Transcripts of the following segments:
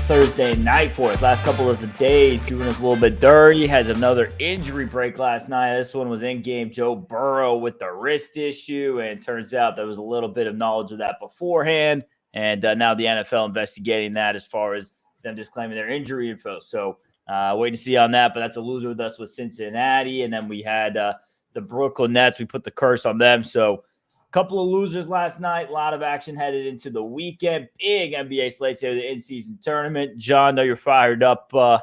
Thursday night for us. Last couple of days doing us a little bit dirty. Has another injury break last night. This one was in game. Joe Burrow with the wrist issue, and it turns out there was a little bit of knowledge of that beforehand. And now the NFL investigating that as far as them just claiming their injury info. So waiting to see on that. But that's a loser with us with Cincinnati, and then we had the Brooklyn Nets. We put the curse on them. So couple of losers last night. A lot of action headed into the weekend. Big NBA slate today, the in-season tournament. John, know you're fired up for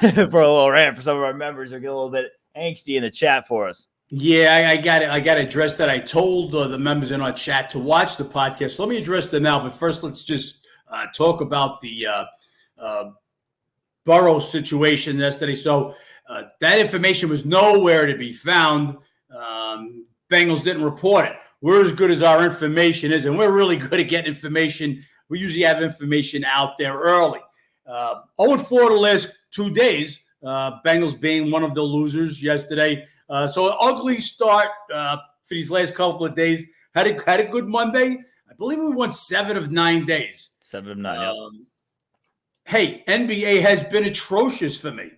a little rant for some of our members who get a little bit angsty in the chat for us. Yeah, I got to address that. I told the members in our chat to watch the podcast. So let me address them now. But first, let's just talk about the Burrow situation yesterday. So that information was nowhere to be found. Bengals didn't report it. We're as good as our information is, and we're really good at getting information. We usually have information out there early. 0-4 the last 2 days, Bengals being one of the losers yesterday. So an ugly start for these last couple of days. Had a good Monday. I believe we won 7 of 9 days. 7 of 9, Hey, NBA has been atrocious for me.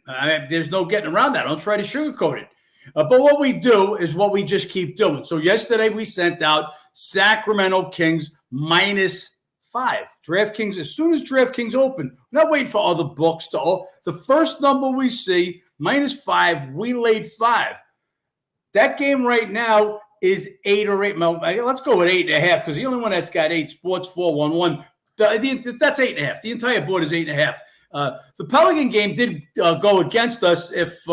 There's no getting around that. Don't try to sugarcoat it. But what we do is what we just keep doing. So yesterday we sent out Sacramento Kings -5. DraftKings, as soon as DraftKings open, we're not waiting for other books to open. The first number we see, -5, we laid 5. That game right now is 8 or 8. Let's go with 8.5 because the only one that's got 8, Sports 411. That's 8.5. The entire board is 8.5. The Pelican game did go against us if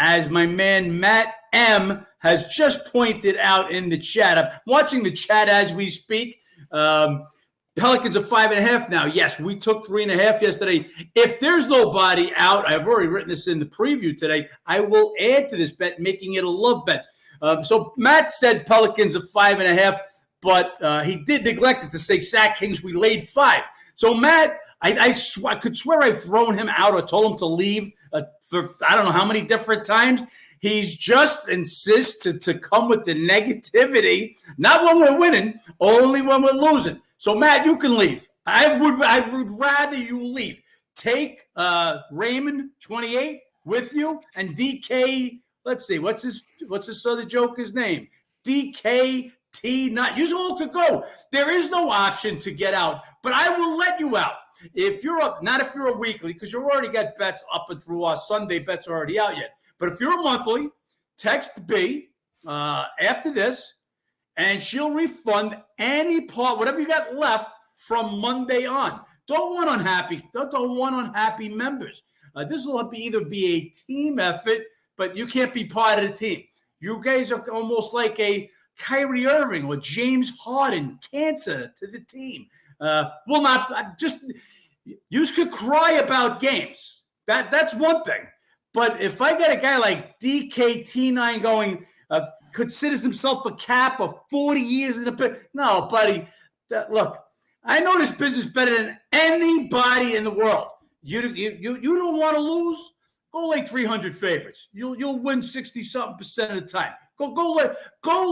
as my man Matt M has just pointed out in the chat. I'm watching the chat as we speak. Pelicans are 5.5 now. Yes, we took 3.5 yesterday. If there's nobody out, I've already written this in the preview today, I will add to this bet, making it a love bet. So Matt said Pelicans are 5.5, but he did neglect it to say Sac Kings, we laid 5. So Matt, I could swear I've thrown him out or told him to leave for I don't know how many different times. He's just insists to come with the negativity, not when we're winning, only when we're losing. So Matt, you can leave. I would rather you leave. Take Raymond 28 with you and DK. Let's see, what's this other joker's name? DKT. Not you all could go. There is no option to get out, but I will let you out. If you're up, not if you're a weekly, because you already got bets up and through our Sunday bets are already out yet. But if you're a monthly, text B after this, and she'll refund any part, whatever you got left from Monday on. Don't want unhappy members. This will either be a team effort, but you can't be part of the team. You guys are almost like a Kyrie Irving or James Harden, cancer to the team. Will not just you could cry about games. That's one thing. But if I get a guy like DKT9 going, considers himself a cap of 40 years in the pit, no, buddy. Look, I know this business better than anybody in the world. You don't want to lose? Go lay 300 favorites. You'll win 60-something% of the time. Go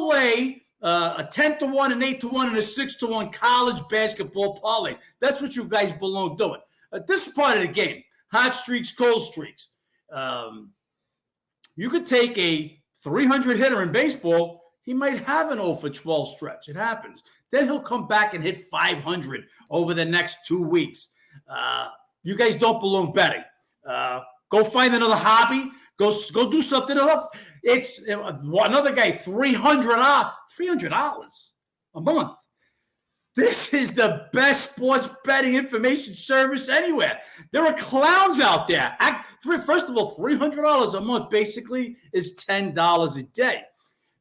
lay a 10-1, an 8-1, and a 6-1 college basketball parlay. That's what you guys belong doing. This is part of the game. Hot streaks, cold streaks. You could take a 300 hitter in baseball. He might have an 0-for-12 stretch. It happens. Then he'll come back and hit 500 over the next 2 weeks. You guys don't belong betting. Go find another hobby. Go do something else. It's another guy, $300 a month. This is the best sports betting information service anywhere. There are clowns out there. First of all, $300 a month basically is $10 a day.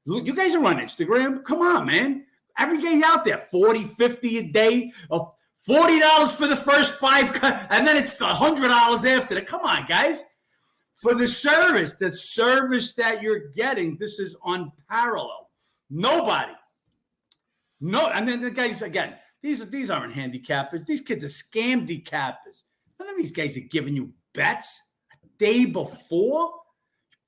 You guys are on Instagram. Come on, man. Every guy out there, $40, $50 a day, $40 for the first 5, and then it's $100 after that. Come on, guys. For the service that you're getting, this is unparalleled. Nobody. No, and then the guys, again, these aren't handicappers. These kids are scam decappers. None of these guys are giving you bets a day before.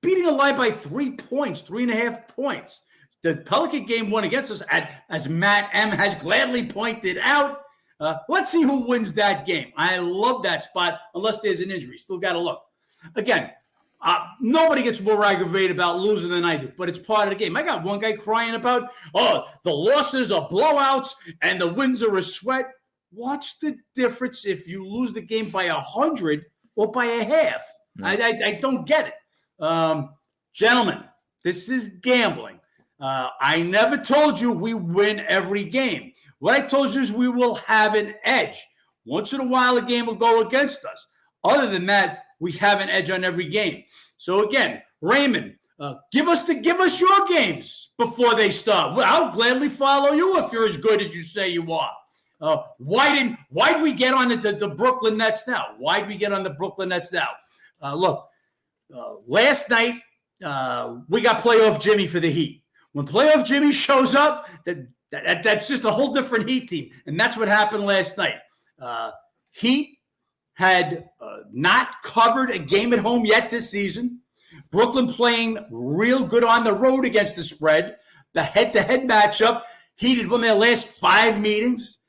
Beating a lie by 3 points, 3.5 points. The Pelican game won against us, as Matt M has gladly pointed out. Let's see who wins that game. I love that spot unless there's an injury. Still got to look. Again, nobody gets more aggravated about losing than I do, but it's part of the game. I got one guy crying about, the losses are blowouts and the wins are a sweat. What's the difference if you lose the game by 100 or by a half? I don't get it. Gentlemen, this is gambling. I never told you we win every game. What I told you is we will have an edge. Once in a while, a game will go against us. Other than that, we have an edge on every game. So again, Raymond, give us your games before they start. Well, I'll gladly follow you if you're as good as you say you are. Why did we get on the Brooklyn Nets now? Why did we get on the Brooklyn Nets now? Look, last night we got playoff Jimmy for the Heat. When playoff Jimmy shows up, that's just a whole different Heat team, and that's what happened last night. Heat had not covered a game at home yet this season. Brooklyn playing real good on the road against the spread. The head-to-head matchup. Heat had won their last 5 meetings.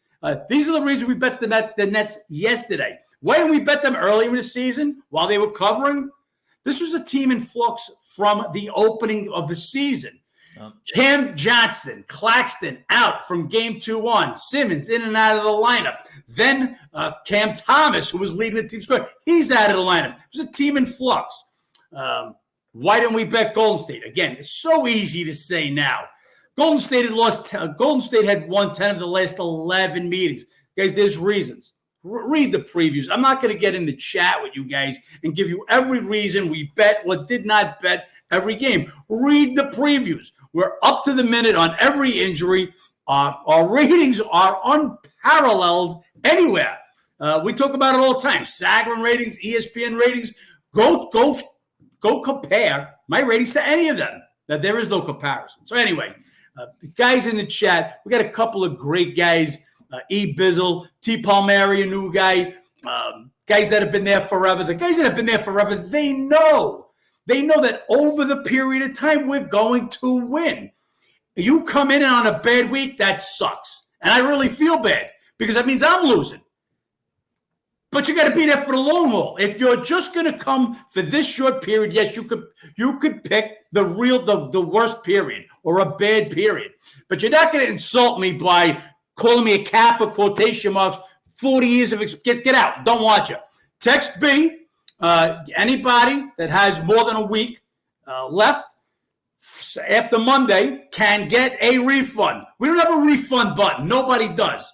These are the reasons we bet the Nets yesterday. Why didn't we bet them earlier in the season while they were covering? This was a team in flux from the opening of the season. Cam Johnson, Claxton out from game 2 on. Simmons in and out of the lineup. Then Cam Thomas, who was leading the team scoring, he's out of the lineup. It was a team in flux. Why didn't we bet Golden State? Again, it's so easy to say now. Golden State had won 10 of the last 11 meetings. Guys, there's reasons. Read the previews. I'm not going to get in the chat with you guys and give you every reason we bet or did not bet every game. Read the previews. We're up to the minute on every injury. Our ratings are unparalleled anywhere. We talk about it all the time. Sagarin ratings, ESPN ratings. Go compare my ratings to any of them. That there is no comparison. So anyway, guys in the chat, we got a couple of great guys. E. Bizzle, T. Palmieri, a new guy. Guys that have been there forever. The guys that have been there forever, they know. They know that over the period of time, we're going to win. You come in on a bad week, that sucks. And I really feel bad because that means I'm losing. But you got to be there for the long haul. If you're just going to come for this short period, yes, you could pick the worst period or a bad period. But you're not going to insult me by calling me a Kappa, quotation marks, 40 years of experience. Get out. Don't watch it. Text B. Anybody that has more than a week left after Monday can get a refund. We don't have a refund button. Nobody does.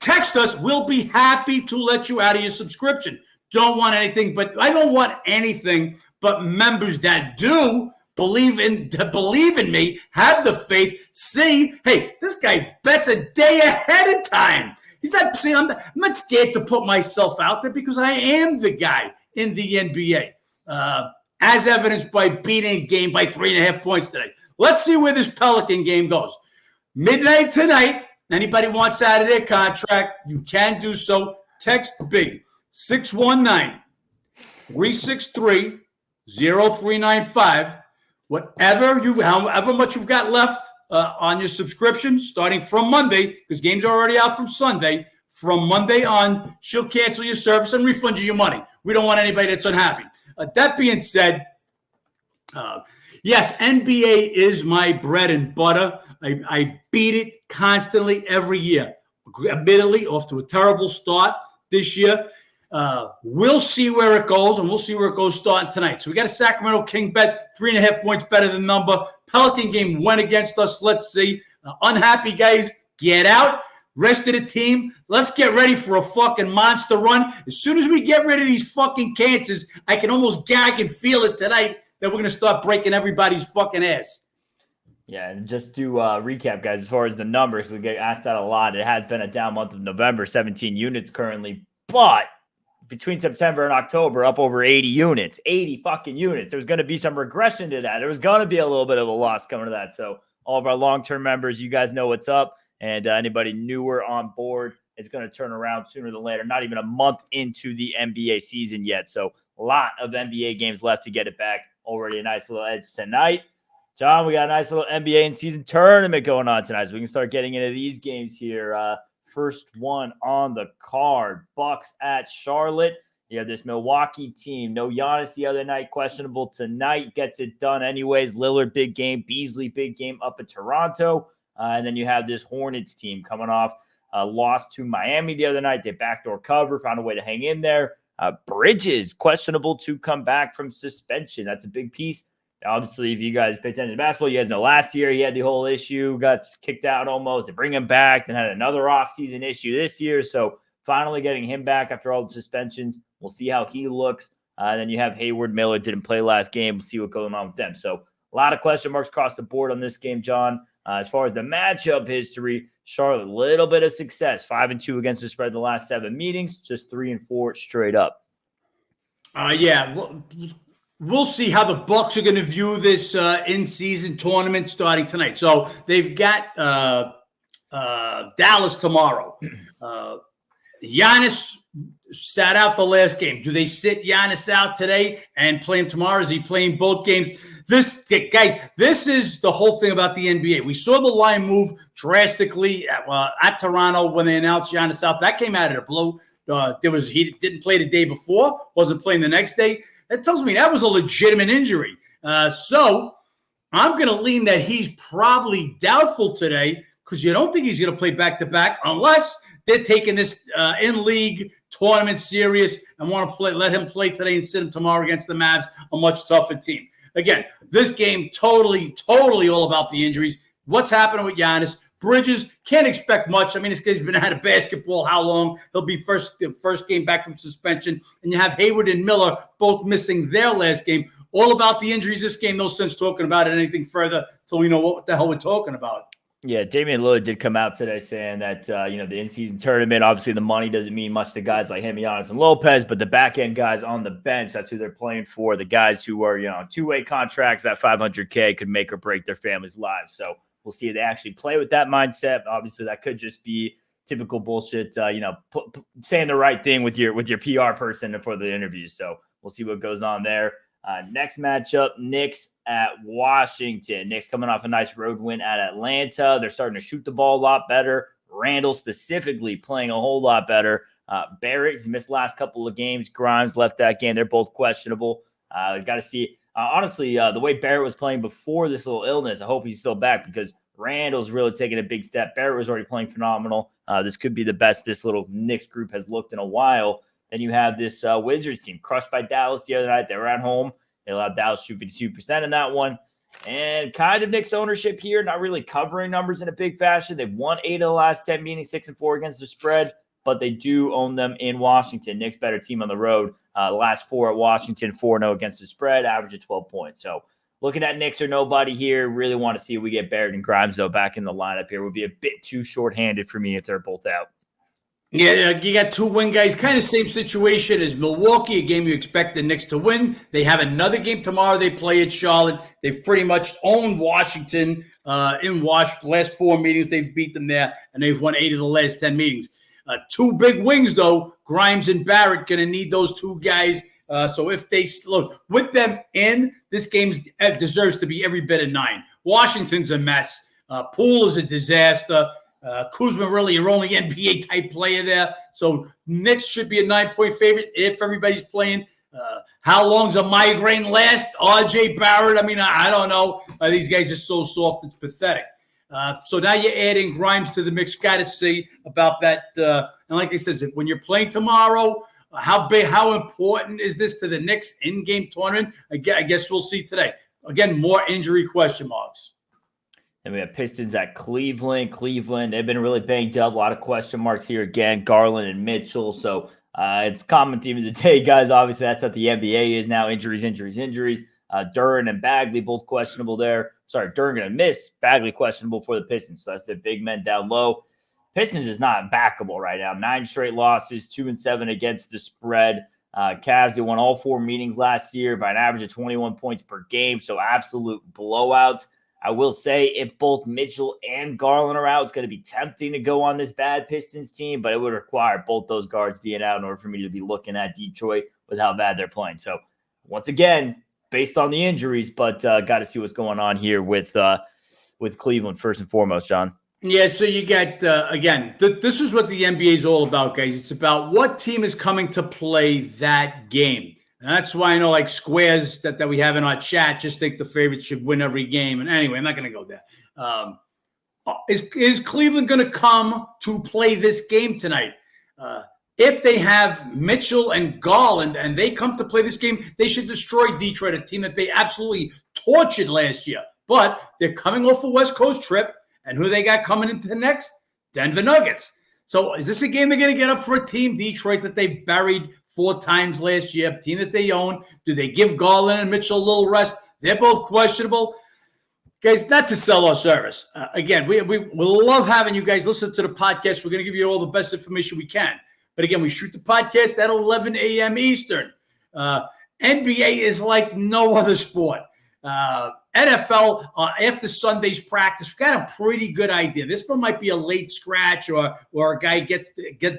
Text us. We'll be happy to let you out of your subscription. Don't want anything, but I don't want anything but members that do believe in me, have the faith, see, hey, this guy bets a day ahead of time. He's not saying I'm not scared to put myself out there because I am the guy in the NBA, as evidenced by beating a game by 3.5 points today. Let's see where this Pelican game goes. Midnight tonight. Anybody wants out of their contract, you can do so. Text B, 619-363-0395. However much you've got left on your subscription, starting from Monday, because games are already out from Sunday. From Monday on, she'll cancel your service and refund you your money. We don't want anybody that's unhappy. That being said, yes, NBA is my bread and butter. I beat it constantly every year. Admittedly, off to a terrible start this year. We'll see where it goes, and we'll see where it goes starting tonight. So we got a Sacramento King bet, 3.5 points better than number. Pelican game went against us. Let's see. Unhappy guys, get out. Rest of the team, let's get ready for a fucking monster run. As soon as we get rid of these fucking cancers, I can almost gag and feel it tonight that we're going to start breaking everybody's fucking ass. Yeah, and just to recap, guys, as far as the numbers, we get asked that a lot. It has been a down month of November, 17 units currently, but between September and October, up over 80 units, 80 fucking units. There's going to be some regression to that. There was going to be a little bit of a loss coming to that. So all of our long-term members, you guys know what's up. And anybody newer on board, it's going to turn around sooner than later. Not even a month into the NBA season yet. So a lot of NBA games left to get it back. Already a nice little edge tonight. John, we got a nice little NBA in season tournament going on tonight. So we can start getting into these games here. first one on the card. Bucks at Charlotte. You have this Milwaukee team. No Giannis the other night, questionable tonight. Gets it done anyways. Lillard, big game. Beasley, big game up in Toronto. And then you have this Hornets team coming off loss to Miami the other night. They backdoor cover, found a way to hang in there. Bridges, questionable to come back from suspension. That's a big piece. Obviously, if you guys pay attention to basketball, you guys know last year he had the whole issue, got kicked out almost. They bring him back, then had another offseason issue this year. So finally getting him back after all the suspensions. We'll see how he looks. Then you have Hayward, Miller didn't play last game. We'll see what's going on with them. So a lot of question marks across the board on this game, John. As far as the matchup history, Charlotte, a little bit of success. 5-2 against the spread in the last 7 meetings, just 3-4 straight up. We'll see how the Bucks are going to view this in-season tournament starting tonight. So they've got Dallas tomorrow. Giannis sat out the last game. Do they sit Giannis out today and play him tomorrow? Is he playing both games? This is the whole thing about the NBA. We saw the line move drastically at Toronto when they announced Giannis out. That came out of the blue. He didn't play the day before, wasn't playing the next day. That tells me that was a legitimate injury. So I'm going to lean that he's probably doubtful today because you don't think he's going to play back-to-back unless they're taking this in-league tournament serious and want to let him play today and sit him tomorrow against the Mavs, a much tougher team. Again, this game totally all about the injuries. What's happening with Giannis? Bridges, can't expect much. I mean, this guy's been out of basketball how long? He'll be the first game back from suspension. And you have Hayward and Miller both missing their last game. All about the injuries this game. No sense talking about it anything further until we know what the hell we're talking about. Yeah, Damian Lillard did come out today saying that, the in-season tournament, obviously the money doesn't mean much to guys like him, Giannis, and Lopez, but the back-end guys on the bench, that's who they're playing for. The guys who are, on two-way contracts, that $500K could make or break their families' lives. So we'll see if they actually play with that mindset. Obviously, that could just be typical bullshit, saying the right thing with your PR person for the interview. So we'll see what goes on there. Next matchup, Knicks at Washington. Knicks coming off a nice road win at Atlanta. They're starting to shoot the ball a lot better. Randall specifically playing a whole lot better. Barrett's missed last couple of games. Grimes left that game. They're both questionable. Got to see. Honestly, the way Barrett was playing before this little illness, I hope he's still back because Randall's really taking a big step. Barrett was already playing phenomenal. This could be the best this little Knicks group has looked in a while. Then you have this Wizards team crushed by Dallas the other night. They were at home. They allowed Dallas to shoot 52% in that one. And kind of Knicks ownership here, not really covering numbers in a big fashion. They've won 8 of the last 10 meetings, 6-4 against the spread, but they do own them in Washington. Knicks better team on the road. Last 4 at Washington, 4-0 against the spread, average of 12 points. So looking at Knicks or nobody here, really want to see if we get Barrett and Grimes, though, back in the lineup here. Would be a bit too shorthanded for me if they're both out. Yeah, you got 2 win guys. Kind of same situation as Milwaukee, a game you expect the Knicks to win. They have another game tomorrow. They play at Charlotte. They've pretty much owned Washington in Washington. Last 4 meetings, they've beat them there, and they've won 8 of the last 10 meetings. 2 big wings, though. Grimes and Barrett going to need those 2 guys. So if they look with them in, this game deserves to be every bit of 9. Washington's a mess. Poole is a disaster. Kuzma really your only NBA type player there. So Knicks should be a 9-point favorite if everybody's playing. How long's a migraine last? RJ Barrett. I mean, I don't know. These guys are so soft, it's pathetic. So now you're adding Grimes to the mix. Got to see about that. And like I said, when you're playing tomorrow, how important is this to the Knicks in-game tournament? I guess we'll see today. Again, more injury question marks. And we have Pistons at Cleveland. They've been really banged up. A lot of question marks here again. Garland and Mitchell. So it's common theme of the day, guys. Obviously, that's what the NBA is now. Injuries. Duren and Bagley both questionable there. Sorry, Duren going to miss. Bagley questionable for the Pistons. So that's the big men down low. Pistons is not backable right now. 9 straight losses, 2-7 against the spread. Cavs, they won all 4 meetings last year by an average of 21 points per game. So absolute blowouts. I will say if both Mitchell and Garland are out, it's going to be tempting to go on this bad Pistons team, but it would require both those guards being out in order for me to be looking at Detroit with how bad they're playing. So once again, based on the injuries, but got to see what's going on here with Cleveland first and foremost, John. Yeah, so you get, again, this is what the NBA is all about, guys. It's about what team is coming to play that game. And that's why I know, like, squares that we have in our chat just think the favorites should win every game. And anyway, I'm not going to go there. Is Cleveland going to come to play this game tonight? If they have Mitchell and Garland and they come to play this game, they should destroy Detroit, a team that they absolutely tortured last year. But they're coming off a West Coast trip, and who they got coming into next? Denver Nuggets. So is this a game they're going to get up for a team, Detroit, that they buried 4 times last year, a team that they own? Do they give Garland and Mitchell a little rest? They're both questionable. Guys, not to sell our service. Again, we love having you guys listen to the podcast. We're going to give you all the best information we can. But again, we shoot the podcast at 11 a.m. Eastern. NBA is like no other sport. NFL, after Sunday's practice, we got a pretty good idea. This one might be a late scratch or a guy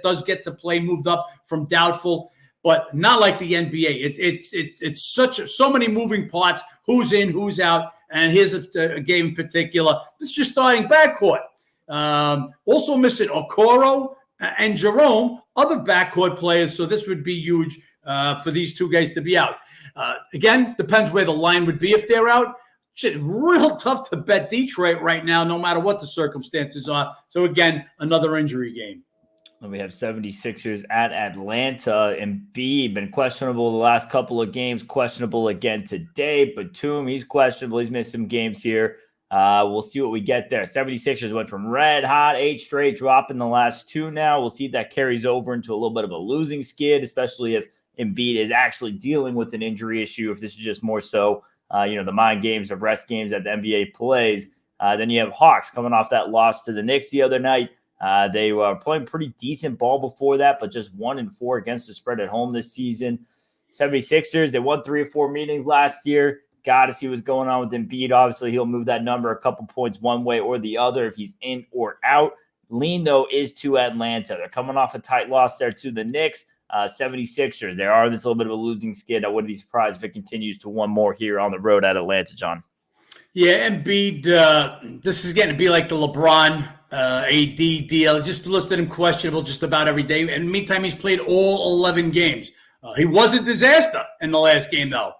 does get to play, moved up from doubtful, but not like the NBA. It's so many moving parts, who's in, who's out. And here's a game in particular. This is just starting backcourt. Also missing Okoro and Jerome, other backcourt players. So this would be huge for these two guys to be out. Again, depends where the line would be if they're out. Shit, real tough to bet Detroit right now, no matter what the circumstances are. So again, another injury game. And we have 76ers at Atlanta. Embiid been questionable the last couple of games, questionable again today. Batum, he's questionable. He's missed some games here. We'll see what we get there. 76ers went from red hot, 8 straight, dropping the last 2 now. We'll see if that carries over into a little bit of a losing skid, especially if Embiid is actually dealing with an injury issue, if this is just more so, the mind games or rest games that the NBA plays. Then you have Hawks coming off that loss to the Knicks the other night. They were playing pretty decent ball before that, but just 1-4 against the spread at home this season. 76ers, they won 3 or 4 meetings last year. Got to see what's going on with Embiid. Obviously, he'll move that number a couple points one way or the other if he's in or out. Lean, though, is to Atlanta. They're coming off a tight loss there to the Knicks. 76ers, there are this little bit of a losing skid. I wouldn't be surprised if it continues to one more here on the road at Atlanta, John. Yeah, Embiid, this is getting to be like the LeBron AD deal. Just listed him questionable just about every day. And meantime, he's played all 11 games. He was a disaster in the last game, though.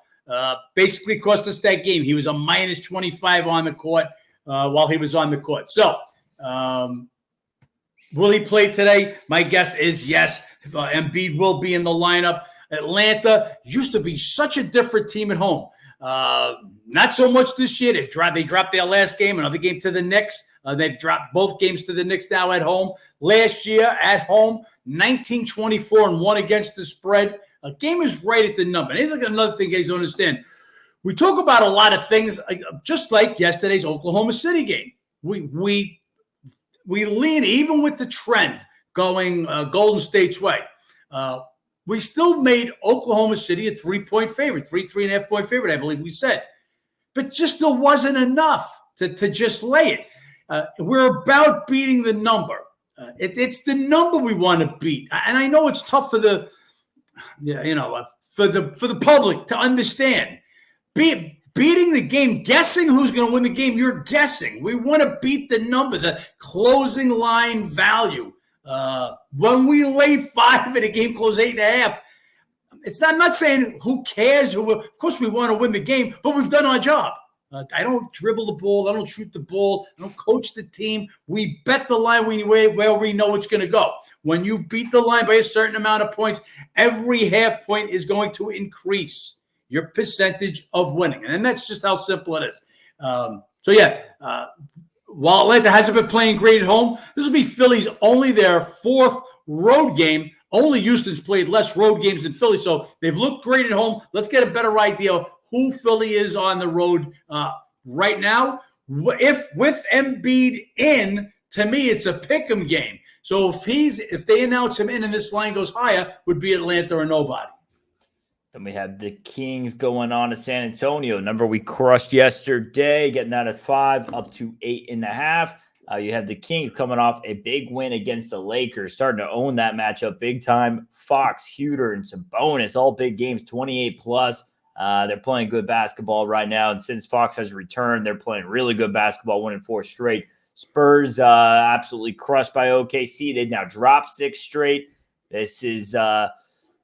Basically cost us that game. He was a minus 25 on the court while he was on the court. So, will he play today? My guess is yes. Embiid will be in the lineup. Atlanta used to be such a different team at home. Not so much this year. They dropped their last game, another game to the Knicks. They've dropped both games to the Knicks now at home. Last year at home, 19-24-1 against the spread. A game is right at the number. And here's like another thing guys don't understand. We talk about a lot of things, just like yesterday's Oklahoma City game. We lean, even with the trend going Golden State's way. We still made Oklahoma City a 3-point favorite, 3.5-point favorite, I believe we said. But just still wasn't enough to just lay it. We're about beating the number. It's the number we want to beat. And I know it's tough for the public to understand. Beating the game, guessing who's going to win the game, you're guessing. We want to beat the number, the closing line value. When we lay 5 and a game close 8.5, I'm not saying who cares. Of course, we want to win the game, but we've done our job. I don't dribble the ball. I don't shoot the ball. I don't coach the team. We bet the line where we know it's going to go. When you beat the line by a certain amount of points, every half point is going to increase your percentage of winning. And that's just how simple it is. While Atlanta hasn't been playing great at home, this will be Philly's only their 4th road game. Only Houston's played less road games than Philly, so they've looked great at home. Let's get a better idea who Philly is on the road right now. If with Embiid in, to me, it's a pick'em game. So if they announce him in and this line goes higher, would be Atlanta or nobody. Then we have the Kings going on to San Antonio. Number we crushed yesterday, getting out of 5 up to 8.5. You have the Kings coming off a big win against the Lakers, starting to own that matchup big time. Fox, Huter, and Sabonis, all big games, 28+. They're playing good basketball right now. And since Fox has returned, they're playing really good basketball, winning 4 straight. Spurs absolutely crushed by OKC. They've now dropped 6 straight. This is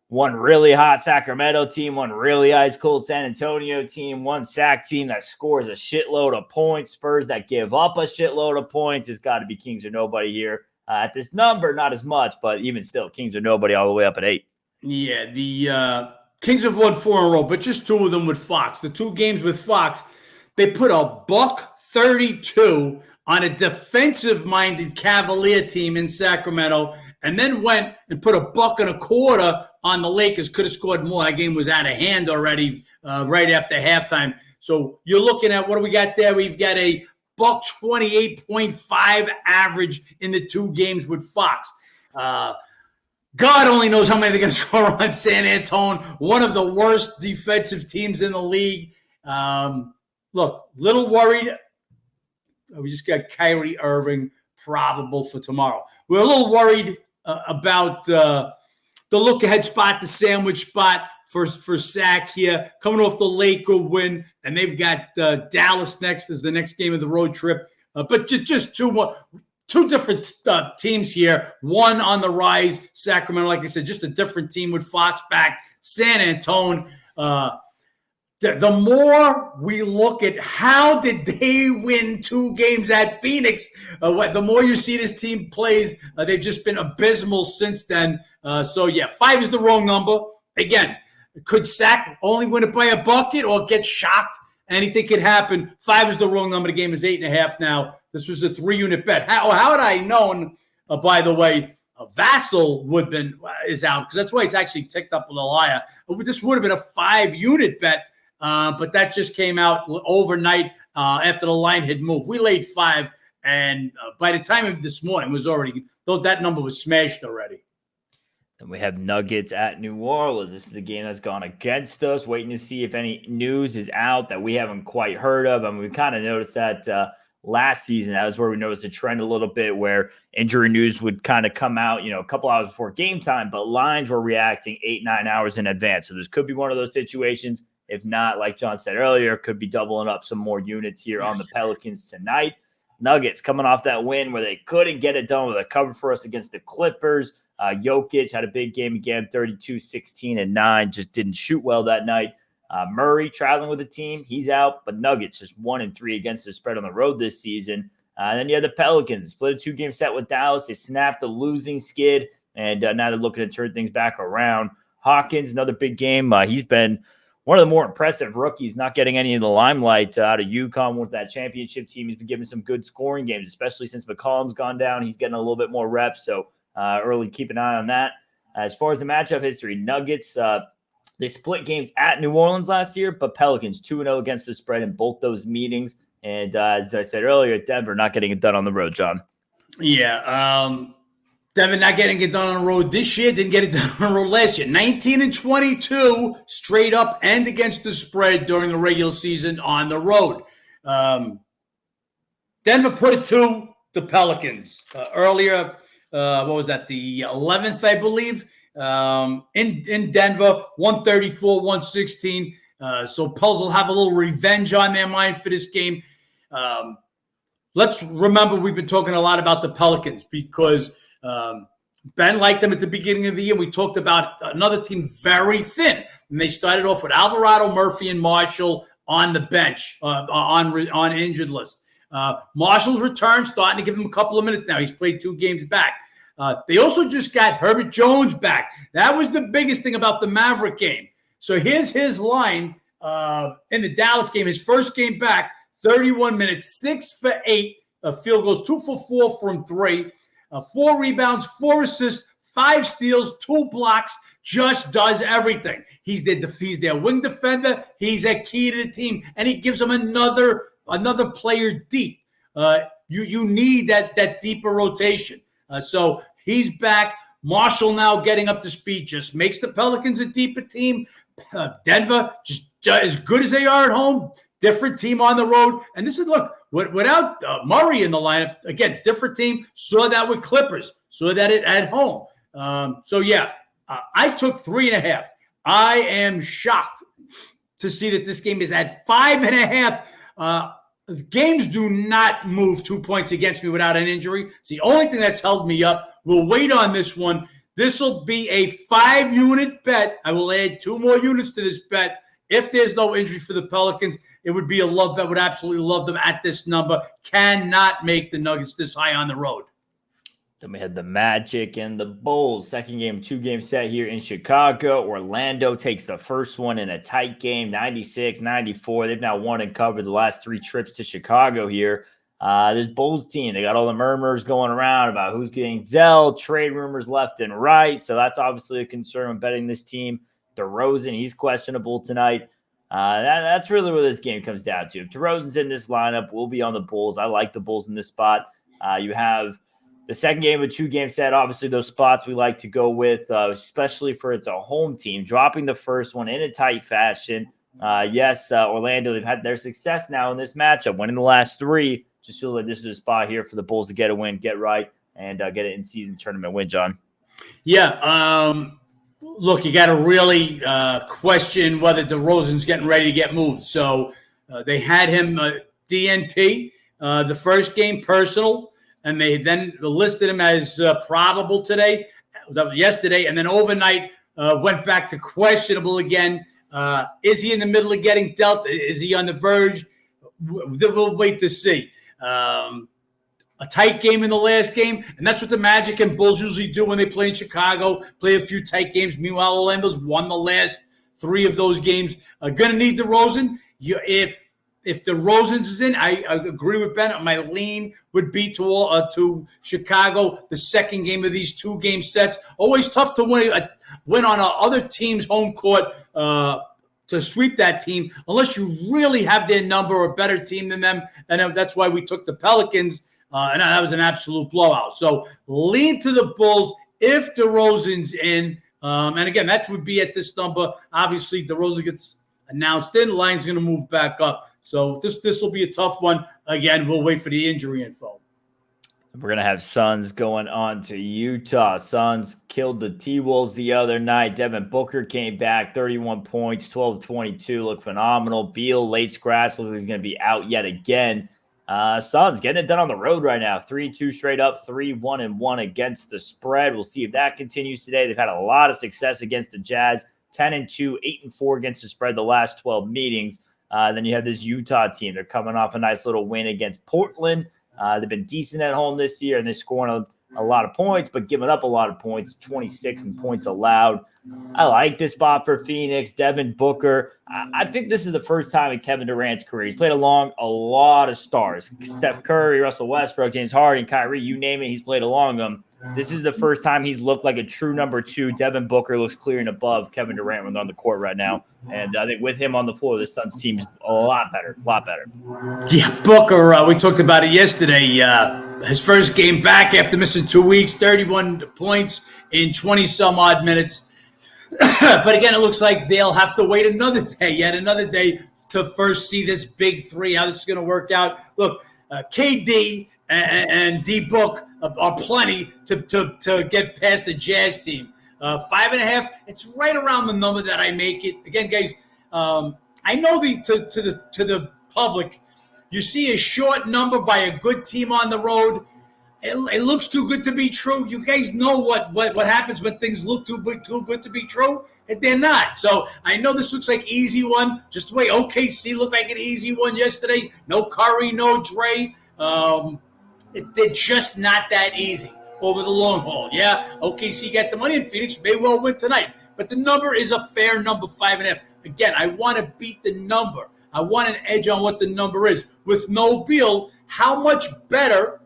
one really hot Sacramento team, one really ice cold San Antonio team, one SAC team that scores a shitload of points, Spurs that give up a shitload of points. It's got to be Kings or nobody here. At this number, not as much, but even still, Kings or nobody all the way up at 8. Yeah, the Kings have won 4 in a row, but just 2 of them with Fox. The 2 games with Fox, they put a $132 on a defensive-minded Cavalier team in Sacramento, and then went and put $1.25 on the Lakers. Could have scored more. That game was out of hand already right after halftime. So you're looking at, what do we got there? We've got a $128.5 average in the 2 games with Fox. God only knows how many they're going to score on San Antonio, one of the worst defensive teams in the league. Look, little worried. We just got Kyrie Irving probable for tomorrow. We're a little worried about the look-ahead spot, the sandwich spot for SAC here, coming off the Laker win, and they've got Dallas next as the next game of the road trip. But just two different teams here. One on the rise, Sacramento, like I said, just a different team with Fox back. San Antonio, the more we look at how did they win 2 games at Phoenix, the more you see this team plays, they've just been abysmal since then. So, yeah, 5 is the wrong number. Again, could Sac only win it by a bucket or get shocked? Anything could happen. 5 is the wrong number. The game is 8.5 now. This was a 3-unit bet. How had I known, by the way, Vassell is out, because that's why it's actually ticked up with a liar. This would have been a 5-unit bet. But that just came out overnight after the line had moved. We laid 5, and by the time of this morning, it was already, though that number was smashed already. And we have Nuggets at New Orleans. This is the game that's gone against us. Waiting to see if any news is out that we haven't quite heard of. I mean, we kind of noticed that last season. That was where we noticed a trend a little bit, where injury news would kind of come out, a couple hours before game time, but lines were reacting 8-9 hours in advance. So this could be one of those situations. If not, like John said earlier, could be doubling up some more units here on the Pelicans tonight. Nuggets coming off that win where they couldn't get it done with a cover for us against the Clippers. Jokic had a big game again, 32, 16, and 9. Just didn't shoot well that night. Murray traveling with the team. He's out, but Nuggets just 1-3 against the spread on the road this season. And then you have the Pelicans. Split a 2-game set with Dallas. They snapped the losing skid, and now they're looking to turn things back around. Hawkins, another big game. He's been one of the more impressive rookies, not getting any of the limelight out of UConn with that championship team. He's been giving some good scoring games, especially since McCollum's gone down. He's getting a little bit more reps, so early keep an eye on that. As far as the matchup history, Nuggets, they split games at New Orleans last year, but Pelicans 2-0 against the spread in both those meetings. And as I said earlier, Denver not getting it done on the road, John. Yeah, Denver not getting it done on the road this year, didn't get it done on the road last year. 19-22 straight up and against the spread during the regular season on the road. Denver put it to the Pelicans earlier. What was that? The 11th, I believe, in Denver, 134-116. So Pels will have a little revenge on their mind for this game. Let's remember, we've been talking a lot about the Pelicans because Ben liked them at the beginning of the year. We talked about another team very thin, and they started off with Alvarado, Murphy, and Marshall on the bench, on injured list. Marshall's return, starting to give him a couple of minutes now. He's played 2 games back. They also just got Herbert Jones back. That was the biggest thing about the Maverick game. So here's his line in the Dallas game. His first game back, 31 minutes, 6 for 8 field goals, 2 for 4 from 3, 4 rebounds, 4 assists, 5 steals, 2 blocks. Just does everything. He's their wing defender. He's a key to the team, and he gives them another player deep. You need that deeper rotation. So he's back. Marshall now getting up to speed just makes the Pelicans a deeper team. Denver just as good as they are at home. Different team on the road. And this is, look, without Murray in the lineup, again, different team. Saw that with Clippers. Saw that at home. I took 3.5. I am shocked to see that this game is at 5.5. games do not move 2 points against me without an injury. It's the only thing that's held me up. We'll wait on this one. This will be a 5-unit bet. I will add 2 more units to this bet. If there's no injury for the Pelicans, it would be a love bet. Would absolutely love them at this number. Cannot make the Nuggets this high on the road. Then we had the Magic and the Bulls. Second game, 2-game set here in Chicago. Orlando takes the first one in a tight game, 96-94. They've now won and covered the last 3 trips to Chicago here. This Bulls team, they got all the murmurs going around about who's getting dealt, trade rumors left and right. So that's obviously a concern when betting this team. DeRozan, he's questionable tonight. That's really where this game comes down to. If DeRozan's in this lineup, we'll be on the Bulls. I like the Bulls in this spot. You have the second game of a 2-game set. Obviously, those spots we like to go with, especially for it's a home team. Dropping the first one in a tight fashion. Orlando, they've had their success now in this matchup, winning the last 3. Just feels like this is a spot here for the Bulls to get a win, get right, and get an in-season tournament win, John. Yeah. Look, you got to really question whether DeRozan's getting ready to get moved. So they had him DNP the first game, personal, and they then listed him as probable yesterday, and then overnight went back to questionable again. Is he in the middle of getting dealt? Is he on the verge? We'll wait to see. A tight game in the last game, and that's what the Magic and Bulls usually do when they play in Chicago, play a few tight games. Meanwhile, Orlando's won the last 3 of those games. Going to need DeRozan. If DeRozan's is in, I agree with Bennett. My lean would be to Chicago, the second game of these 2-game sets. Always tough to win on other team's home court to sweep that team, unless you really have their number or a better team than them. And that's why we took the Pelicans. And that was an absolute blowout. So lean to the Bulls if DeRozan's in. And again, that would be at this number. Obviously, DeRozan gets announced in. Line's going to move back up. So this will be a tough one. Again, we'll wait for the injury info. We're going to have Suns going on to Utah. Suns killed the T-Wolves the other night. Devin Booker came back, 31 points, 12-22, looked phenomenal. Beal, late scratch, looks like he's going to be out yet again. Suns getting it done on the road right now. 3-2 straight up, 3-1-1 against the spread. We'll see if that continues today. They've had a lot of success against the Jazz, 10-2, 8-4 against the spread the last 12 meetings. Then you have this Utah team. They're coming off a nice little win against Portland. They've been decent at home this year, and they're scoring a lot of points, but giving up a lot of points, 26 in points allowed. I like this spot for Phoenix. Devin Booker. I think this is the first time in Kevin Durant's career. He's played along a lot of stars. Steph Curry, Russell Westbrook, James Harden, Kyrie, you name it, he's played along them. This is the first time he's looked like a true number 2. Devin Booker looks clear and above Kevin Durant when on the court right now. And I think with him on the floor, this Suns team's a lot better. Yeah, Booker, we talked about it yesterday. His first game back after missing 2 weeks, 31 points in 20-some-odd minutes. But again, it looks like they'll have to wait yet another day to first see this big 3, how this is going to work out. Look, KD and D-Book are plenty to get past the Jazz team. 5.5, it's right around the number that I make it. Again, guys, I know to the public, you see a short number by a good team on the road. It looks too good to be true. You guys know what happens when things look too good to be true, and they're not. So I know this looks like easy one. Just the way OKC looked like an easy one yesterday. No Curry, no Dre. They're just not that easy over the long haul. Yeah, OKC got the money, and Phoenix may well win tonight. But the number is a fair number, 5.5. Again, I want to beat the number. I want an edge on what the number is. With no Beal, how much better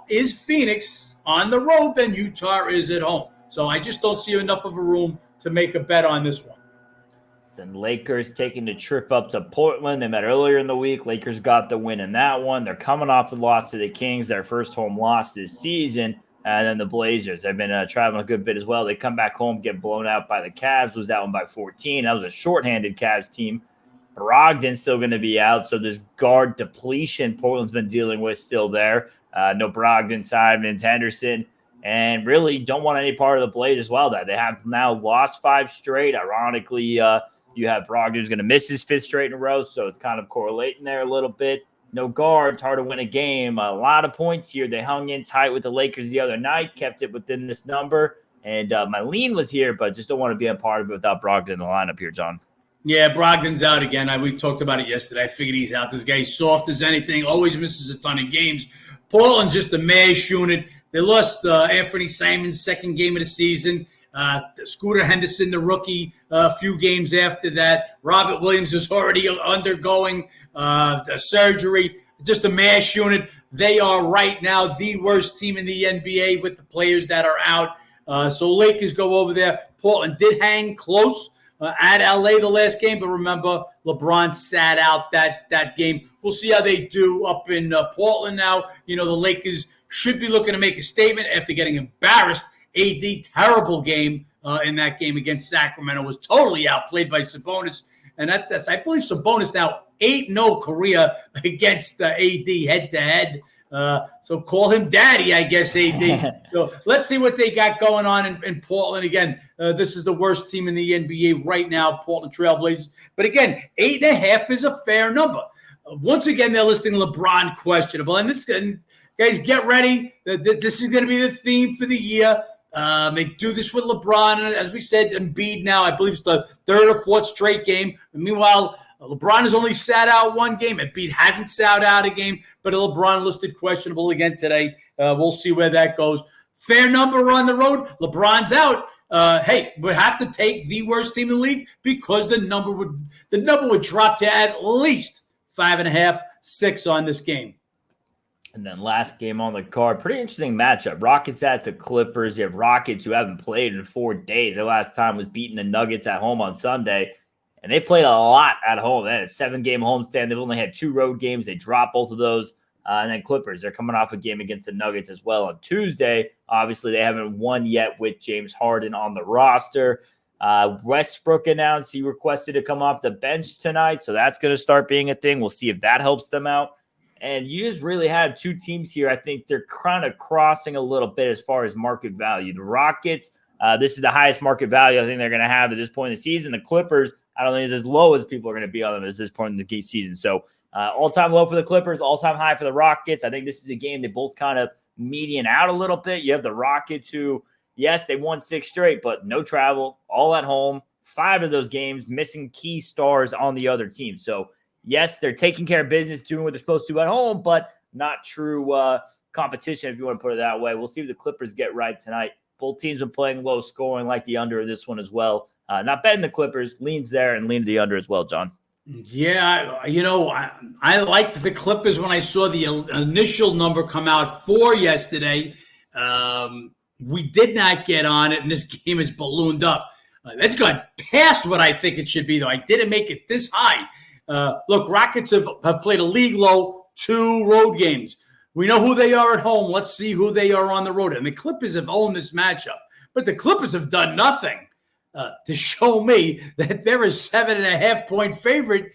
is Phoenix on the road than Utah is at home? So I just don't see enough of a room to make a bet on this one. Then Lakers taking the trip up to Portland. They met earlier in the week. Lakers got the win in that one. They're coming off the loss to the Kings, their first home loss this season. And then the Blazers have been traveling a good bit as well. They come back home, get blown out by the Cavs. Was that one by 14. That was a shorthanded Cavs team. Brogdon's still going to be out. So this guard depletion Portland's been dealing with still there. No Brogdon, Simons, Henderson. And really don't want any part of the Blazers as well. That they have now lost 5 straight. Ironically, you have Brogdon who's going to miss his 5th straight in a row. So it's kind of correlating there a little bit. no guards, hard to win a game. A lot of points here. They hung in tight with the Lakers the other night, kept it within this number. And my lean was here, but just don't want to be a part of it without Brogdon in the lineup here, John. Yeah, Brogdon's out again. We talked about it yesterday. I figured he's out. This guy's soft as anything, always misses a ton of games. Portland's just a mash unit. They lost Anthony Simons' second game of the season. Scooter Henderson, the rookie, a few games after that. Robert Williams is already undergoing surgery. Just a mash unit. They are right now the worst team in the NBA with the players that are out. So Lakers go over there. Portland did hang close at LA the last game, but remember, LeBron sat out that game. We'll see how they do up in Portland now. The Lakers should be looking to make a statement after getting embarrassed. AD, terrible game in that game against Sacramento, was totally outplayed by Sabonis. And that's I believe Sabonis now 8-0 career against AD head-to-head. So call him daddy, I guess, AD. So let's see what they got going on in Portland. Again, this is the worst team in the NBA right now, Portland Trailblazers. But again, 8.5 is a fair number. Once again, they're listing LeBron questionable. And guys, get ready. This is going to be the theme for the year. They do this with LeBron. And as we said, Embiid now, I believe it's the third or fourth straight game. And meanwhile, LeBron has only sat out one game. Embiid hasn't sat out a game, but LeBron listed questionable again today. We'll see where that goes. Fair number on the road. LeBron's out. Hey, we have to take the worst team in the league because the number would drop to at least 5.5, 6 on this game. And then last game on the card, pretty interesting matchup. Rockets at the Clippers. You have Rockets who haven't played in 4 days. Their last time was beating the Nuggets at home on Sunday. And they played a lot at home. They had a 7-game homestand. They've only had 2 road games. They dropped both of those. And then Clippers, they're coming off a game against the Nuggets as well on Tuesday. Obviously, they haven't won yet with James Harden on the roster. Westbrook announced he requested to come off the bench tonight. So that's going to start being a thing. We'll see if that helps them out. And you just really have 2 teams here. I think they're kind of crossing a little bit as far as market value. The Rockets, this is the highest market value I think they're going to have at this point in the season. The Clippers, I don't think it's as low as people are going to be on them at this point in the season. So all-time low for the Clippers, all-time high for the Rockets. I think this is a game they both kind of median out a little bit. You have the Rockets who, yes, they won 6 straight, but no travel, all at home. 5 of those games missing key stars on the other team. So, yes, they're taking care of business, doing what they're supposed to at home, but not true competition, if you want to put it that way. We'll see if the Clippers get right tonight. Both teams have been playing low scoring, like the under of this one as well. Not betting the Clippers, leans there and lean to the under as well, John. Yeah, I liked the Clippers when I saw the initial number come out for yesterday. We did not get on it, and this game is ballooned up. That's gone past what I think it should be, though. I didn't make it this high. Look, Rockets have played a league low 2 road games. We know who they are at home. Let's see who they are on the road. And the Clippers have owned this matchup, but the Clippers have done nothing to show me that they're a 7.5-point favorite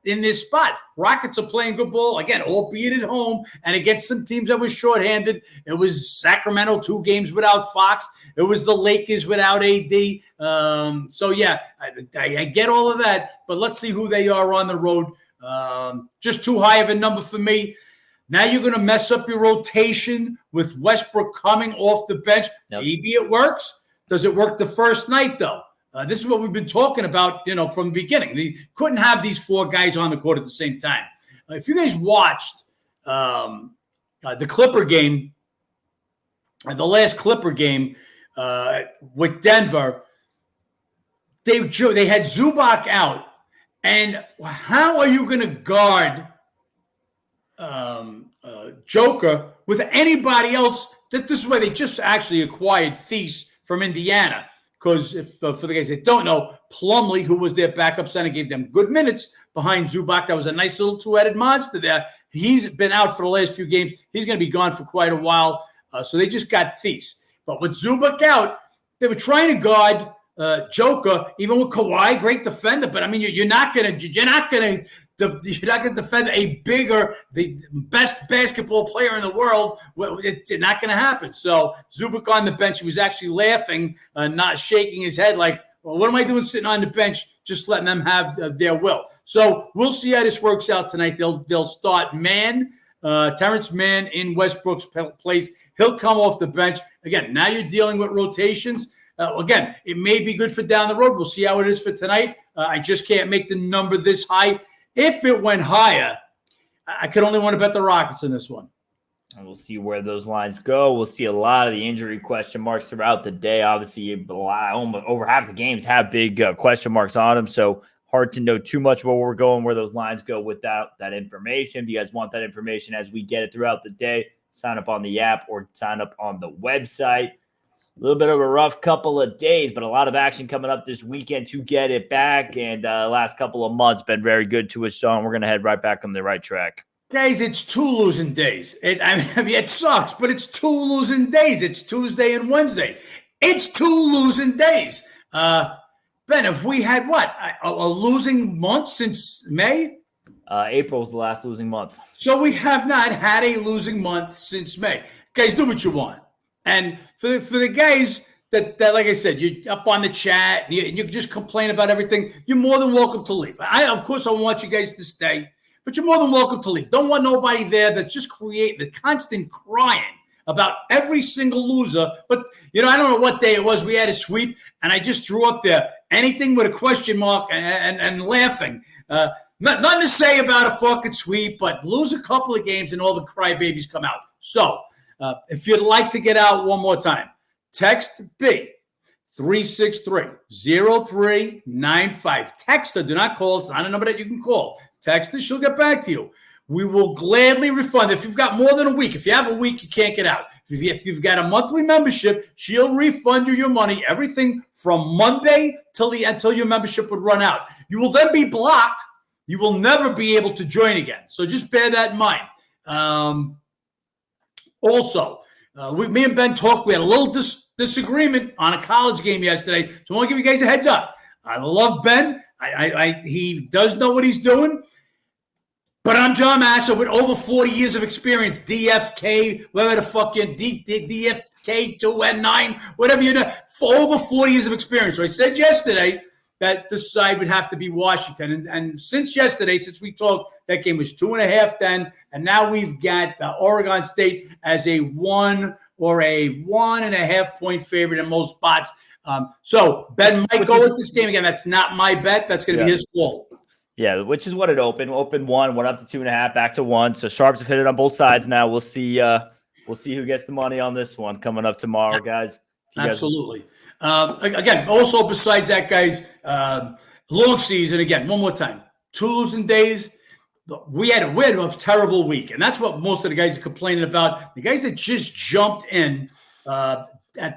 in this spot. Rockets are playing good ball, again, albeit at home, and against some teams that were shorthanded. It was Sacramento, 2 games without Fox. It was the Lakers without AD. So, yeah, I get all of that, but let's see who they are on the road. Just too high of a number for me. Now you're going to mess up your rotation with Westbrook coming off the bench. Yep. Maybe it works. Does it work the first night, though? This is what we've been talking about, from the beginning. They couldn't have these 4 guys on the court at the same time. If you guys watched the Clipper game, the last Clipper game with Denver, they had Zubac out. And how are you going to guard Joker with anybody else? This is why they just actually acquired Thies from Indiana. Because for the guys that don't know, Plumlee, who was their backup center, gave them good minutes behind Zubac. That was a nice little 2-headed monster there. He's been out for the last few games. He's going to be gone for quite a while. So they just got Thies. But with Zubac out, they were trying to guard Joker, even with Kawhi, great defender. But I mean, you're not going to defend the best basketball player in the world. It's not going to happen. So Zubac on the bench, he was actually laughing, not shaking his head like, well, what am I doing sitting on the bench, just letting them have their will? So we'll see how this works out tonight. They'll start Terrence Mann in Westbrook's place. He'll come off the bench. Again, now you're dealing with rotations. Again, it may be good for down the road. We'll see how it is for tonight. I just can't make the number this high. If it went higher, I could only want to bet the Rockets in this one. And we'll see where those lines go. We'll see a lot of the injury question marks throughout the day. Obviously, almost over half the games have big question marks on them. So hard to know too much where we're going, where those lines go without that information. If you guys want that information as we get it throughout the day, sign up on the app or sign up on the website. A little bit of a rough couple of days, but a lot of action coming up this weekend to get it back. And last couple of months been very good to us, Sean. We're going to head right back on the right track. Guys, it's 2 losing days. It sucks, but it's 2 losing days. It's Tuesday and Wednesday. It's 2 losing days. Ben, have we had what? A losing month since May? April's the last losing month. So we have not had a losing month since May. Guys, do what you want. And for the guys that like I said, you're up on the chat, you just complain about everything, you're more than welcome to leave. Of course, I want you guys to stay, but you're more than welcome to leave. Don't want nobody there that's just creating the constant crying about every single loser. But, I don't know what day it was. We had a sweep, and I just threw up there anything with a question mark and laughing. Nothing to say about a fucking sweep, but lose a couple of games and all the crybabies come out. So if you'd like to get out one more time, text B 363-0395. Text her. Do not call. It's not a number that you can call. Text her. She'll get back to you. We will gladly refund. If you've got more than a week, if you have a week, you can't get out. If you've got a monthly membership, she'll refund you your money, everything from Monday until your membership would run out. You will then be blocked. You will never be able to join again. So just bear that in mind. Also, me and Ben talked. We had a little disagreement on a college game yesterday. So I want to give you guys a heads up. I love Ben. He does know what he's doing. But I'm John Massa with over 40 years of experience. DFK, whatever the fuck you're, DFK 2N9, whatever you know, for over 40 years of experience. So I said yesterday that the side would have to be Washington. And since yesterday, since we talked, that game was 2.5 then. And now we've got Oregon State as a 1 or a 1.5 point favorite in most spots. So Ben might go with this game again. That's not my bet. That's going to be his call. Yeah, which is what it opened. Opened 1, went up to 2.5, back to 1. So Sharps have hit it on both sides now. We'll see who gets the money on this one coming up tomorrow, guys. Absolutely. Again, also besides that, guys, long season, again, one more time. 2 losing days. We had a terrible week, and that's what most of the guys are complaining about. The guys that just jumped in at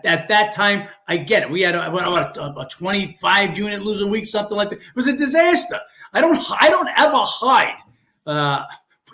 that time, I get it. We had a 25-unit losing week, something like that. It was a disaster. I don't ever hide.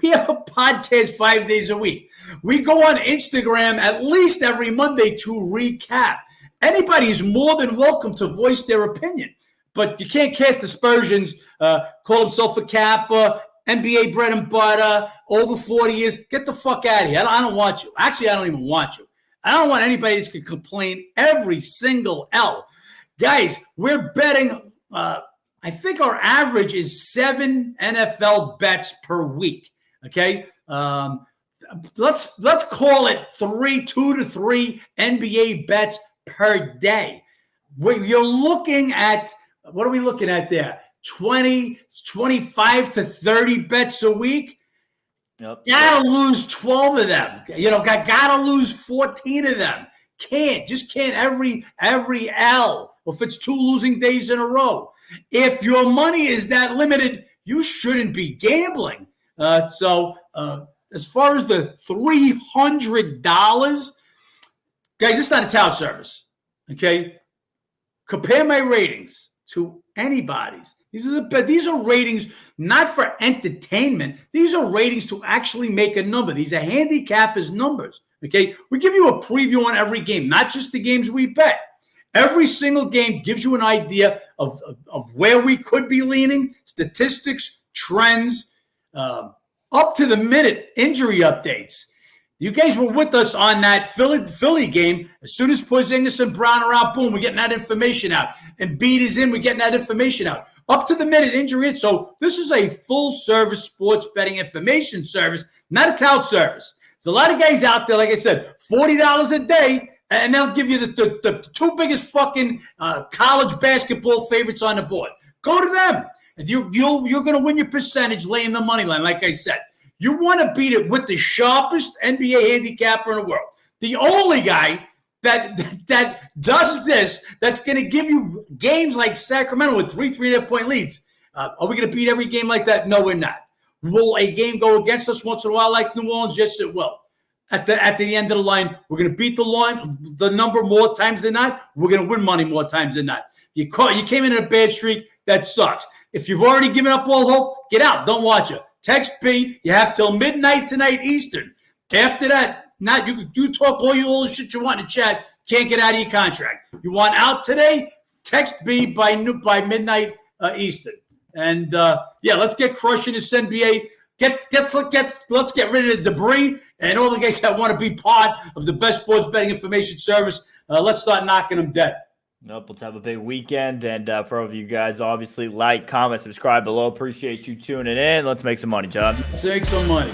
We have a podcast 5 days a week. We go on Instagram at least every Monday to recap. Anybody is more than welcome to voice their opinion, but you can't cast aspersions, call himself a Kappa, NBA bread and butter, over 40 years. Get the fuck out of here. I don't want you. Actually, I don't even want you. I don't want anybody that's going to complain every single L. Guys, we're betting I think our average is 7 NFL bets per week. Okay, let's call it 2 to 3 NBA bets per day. You're looking at, what are we looking at there? 20, 25 to 30 bets a week. Yep. Gotta lose 12 of them. Gotta lose 14 of them. Just can't every L. If it's 2 losing days in a row. If your money is that limited, you shouldn't be gambling. So as far as the $300, guys, it's not a tout service. Okay? Compare my ratings to anybody's. These are ratings not for entertainment. These are ratings to actually make a number. These are handicappers' numbers. Okay? We give you a preview on every game, not just the games we bet. Every single game gives you an idea of where we could be leaning, statistics, trends, up to the minute injury updates. You guys were with us on that Philly game. As soon as Porzingis and Brown are out, boom, we're getting that information out. And Embiid is in, we're getting that information out. up to the minute injury. So this is a full-service sports betting information service, not a tout service. There's a lot of guys out there, like I said, $40 a day, and they'll give you the two biggest fucking college basketball favorites on the board. Go to them. You're going to win your percentage laying the money line, like I said. You want to beat it with the sharpest NBA handicapper in the world. The only guy that does this, that's going to give you games like Sacramento with 3.5 point leads. Are we going to beat every game like that? No, we're not. Will a game go against us once in a while like New Orleans? Yes, it will. At the end of the line, we're going to beat the number more times than not. We're going to win money more times than not. You came in a bad streak. That sucks. If you've already given up all hope, get out. Don't watch it. Text B. You have till midnight tonight Eastern. After that, you talk all the shit you want in the chat. Can't get out of your contract. You want out today? Text B by midnight Eastern. And let's get crushing this NBA. Let's get rid of the debris and all the guys that want to be part of the best sports betting information service. Let's start knocking them dead. Nope, let's have a big weekend. And for all of you guys, obviously, like, comment, subscribe below. Appreciate you tuning in. Let's make some money, John. Let's make some money.